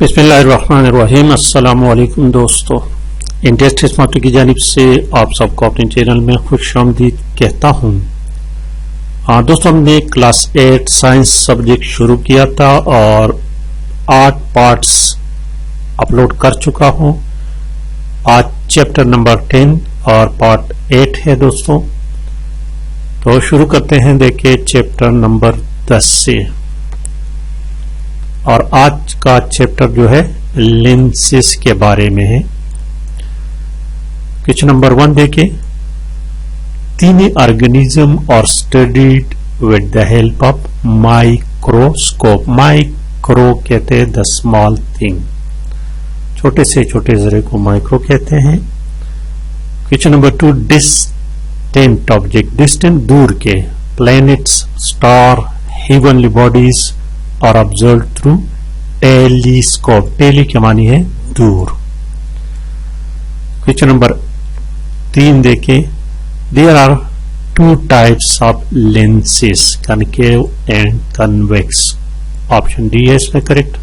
बिस्मिल्लाहिर्रहमानिर्रहीम। अस्सलामु अलैकुम दोस्तों, इंटरेस्ट स्मार्ट की जानिब से आप सबको अपने चैनल में खुशामदीद कहता हूँ। दोस्तों, हमने क्लास 8 साइंस सब्जेक्ट शुरू किया था और 8 पार्ट्स अपलोड कर चुका हूँ। आज चैप्टर नंबर 10 और पार्ट 8 है दोस्तों। तो शुरू करते हैं। देखिए चैप्टर नंबर 10 से, और आज का चैप्टर जो है लेंसेस के बारे में है। क्वेश्चन नंबर 1 देखिए, तीन ऑर्गेनिज्म और studied with the help of microscope. Micro कहते हैं द स्मॉल थिंग, छोटे से छोटे जरे को माइक्रो कहते हैं। Question number 2, distant object, distant दूर के, प्लैनेट्स, स्टार, हेवनली बॉडीज और ऑब्जर्व थ्रू टेलीस्कोप। टेली के मानी है दूर। क्वेश्चन नंबर 3 देखें, there are 2 types of lenses, concave and convex. Option D है इसमें करेक्ट।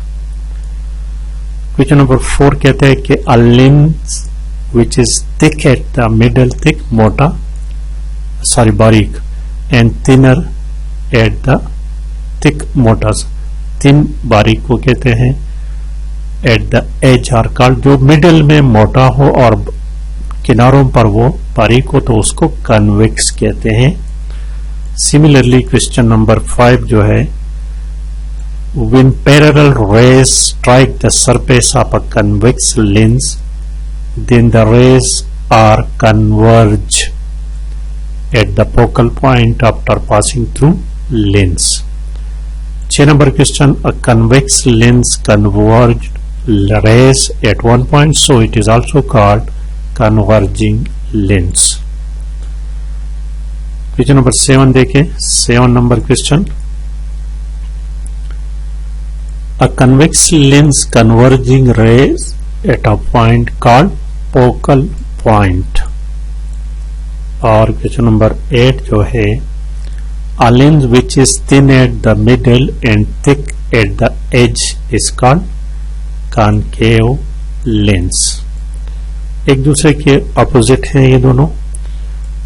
क्वेश्चन नंबर 4 कहते हैं कि a lens which is thick at the middle, thick मोटा, सॉरी बारीक, and thinner at the thick मोटा, थिन बारीक को कहते हैं। At the edge are called, जो मिडल में मोटा हो और किनारों पर वो बारीक हो तो उसको कन्वेक्स कहते हैं। सिमिलरली क्वेश्चन नंबर 5 जो है, when parallel rays strike the surface of a convex lens then the rays are converge at the focal point after passing through lens. 6 number question, a convex lens converged rays at one point, so it is also called converging lens. Question number 7 देखें। 7 number question, a convex lens converging rays at a point called focal point। और question number 8 जो है, a lens which is thin at the middle and thick at the edge is called concave lens। एक दूसरे के opposite हैं ये दोनों।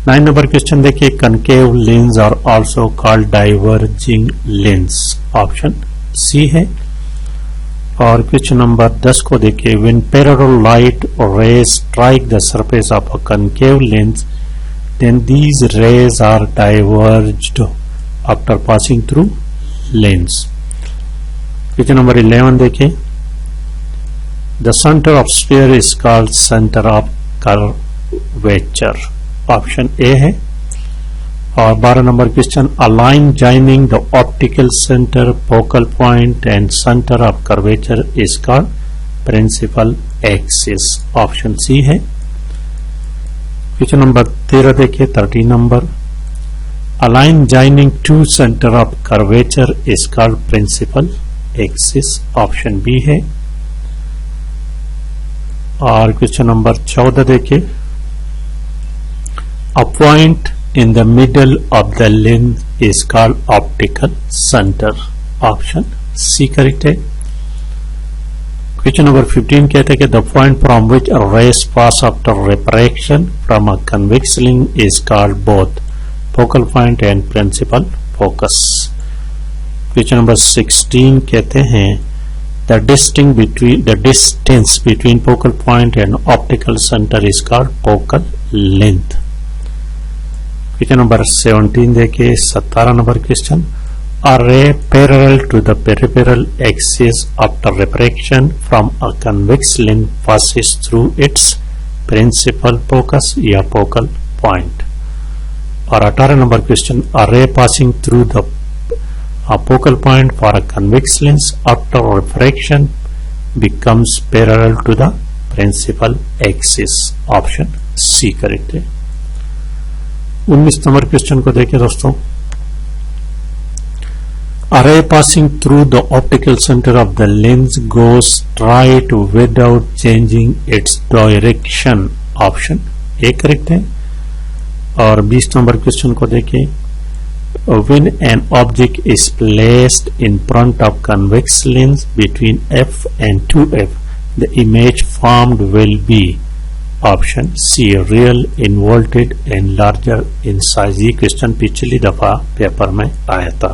9 number question देखिए, concave lens are also called diverging lens। Option C है। और क्वेश्चन नंबर 10 को देखिए, when parallel light rays strike the surface of a concave lens then these rays are diverged after passing through lens। Question number 11 देखें, the center of sphere is called center of curvature। Option A है। और 12 number question, a line joining the optical center, focal point and center of curvature is called principal axis। Option C है। Question number 13 देखिए, 13 number, a line joining two center of curvature is called principal axis। Option B है। और question number 14 देखिए, a point in the middle of the lens is called optical center। Option C correct है। Question number 15 कहते हैं कि the point from which a rays pass after refraction from a convex lens is called both focal point and principal focus। Question number 16 कहते हैं, the distance between focal point and optical center is called focal length। Question number 17 देखिए, 17 number question, a ray parallel to the peripheral axis after refraction from a convex lens passes through its principal focus या focal point। और 18 number question, a ray passing through the focal point for a convex lens after refraction becomes parallel to the principal axis। Option C correct है। 19 number question को देखें दोस्तों, a ray passing through the optical center of the lens goes straight without changing its direction। Option A correct है। और 20 number question को देखिए, when an object is placed in front of convex lens between f and 2f, the image formed will be option C real, inverted and larger in size. ये question पिछली दफा paper में आया था.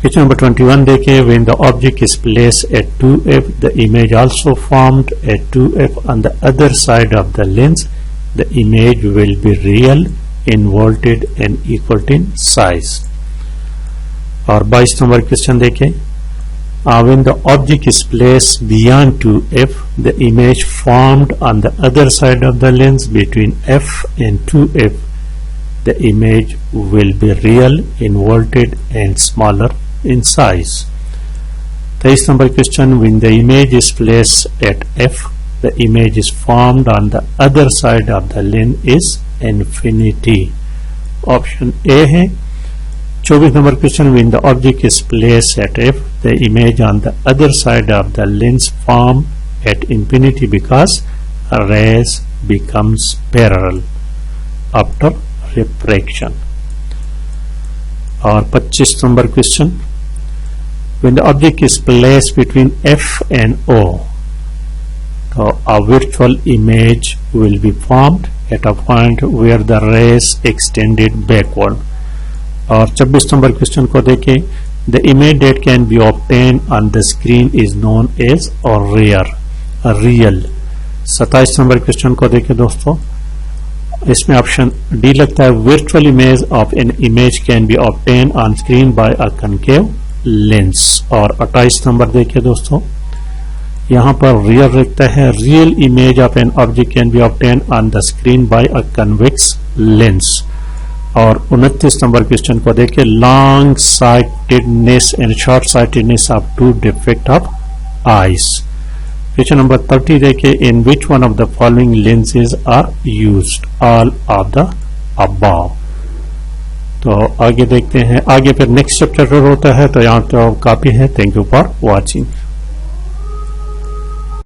Question number 21 देखें. When the object is placed at 2f, the image also formed at 2f on the other side of the lens. The image will be real, inverted and equal in size. और 22 number question देखें. When the object is placed beyond 2f, the image formed on the other side of the lens between f and 2f, the image will be real, inverted and smaller in size. 23 number question. When the image is placed at f, the image is formed on the other side of the lens is infinity. Option A है. 24 number question. When the object is placed at f, the image on the other side of the lens form at infinity because rays becomes parallel after refraction. और 25 number question. When the object is placed between f and o, so a virtual image will be formed at a point where the rays extended backward. और 26 number question को देखें. The image that can be obtain on the screen is known as और real. 27 number question को देखें दोस्तों. इसमें option D लगता है. Virtual image of an image can be obtain on screen by a concave lens. और 28 number देखिए दोस्तों. यहाँ पर रियल लगता है. Real image of an object can be obtain on the screen by a convex lens. और 29 number question को देखिए. Long sightedness and short sightedness of two defect of eyes. Question number 30 देखिए. In which one of the following lenses are used? All of the above. तो आगे देखते हैं. आगे फिर नेक्स्ट चैप्टर होता है. तो यहाँ तो काफी है. Thank you for watching.